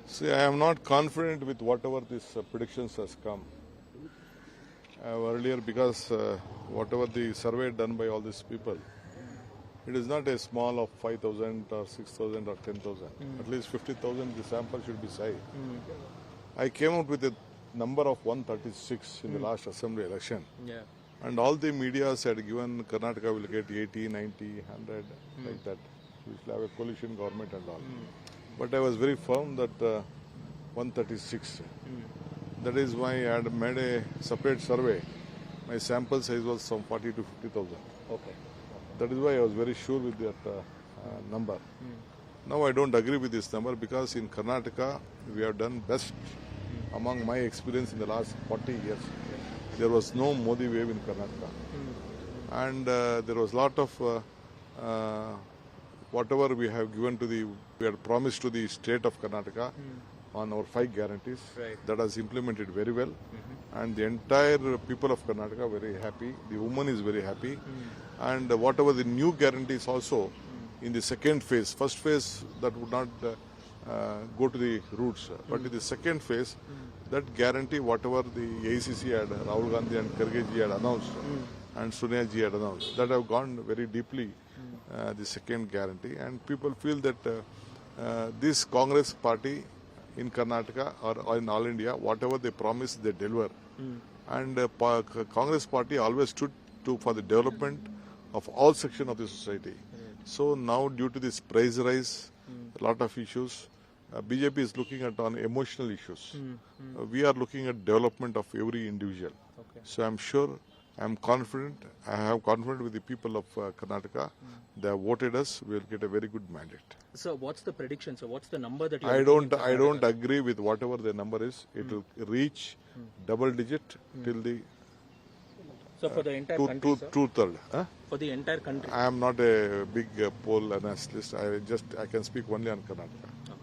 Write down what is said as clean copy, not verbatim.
See, I am not confident with whatever these predictions has come. Earlier, because whatever the survey done by all these people, it is not a small of 5,000 or 6,000 or 10,000. At least 50,000 the sample should be high. I came out with a number of 136 in the last assembly election. Yeah. And all the medias had given Karnataka will get 80, 90, 100, like that. We will have a coalition government and all. But I was very firm that 136. That is why I had made a separate survey. My sample size was some 40 to 50,000. Okay. That is why I was very sure with that number. Now I don't agree with this number because in Karnataka we have done best among my experience in the last 40 years. There was no Modi wave in Karnataka. And there was a lot of whatever we have given to we had promised to the state of Karnataka on our 5 guarantees. Right. That has implemented very well. And the entire people of Karnataka are very happy. The woman is very happy. And whatever the new guarantees also in the second phase, first phase that would not go to the roots. But in the second phase, that guarantee, whatever the AICC had, Rahul Gandhi and Kharge ji had announced, and Sonia ji had announced, that have gone very deeply, the second guarantee. And people feel that this Congress party in Karnataka or in all India, whatever they promise, they deliver. And Congress party always stood for the development of all sections of the society. So now due to this price rise, a lot of issues, BJP is looking at on emotional issues. We are looking at development of every individual. Okay. So I'm sure, I'm confident, I have confidence with the people of Karnataka. They have voted us, we will get a very good mandate. So what's the prediction? So what's the number that you I don't agree with whatever the number is. It will reach double digit till the So for the entire country, sir? two-third. For the entire country? I am not a big poll analyst. I can speak only on Karnataka.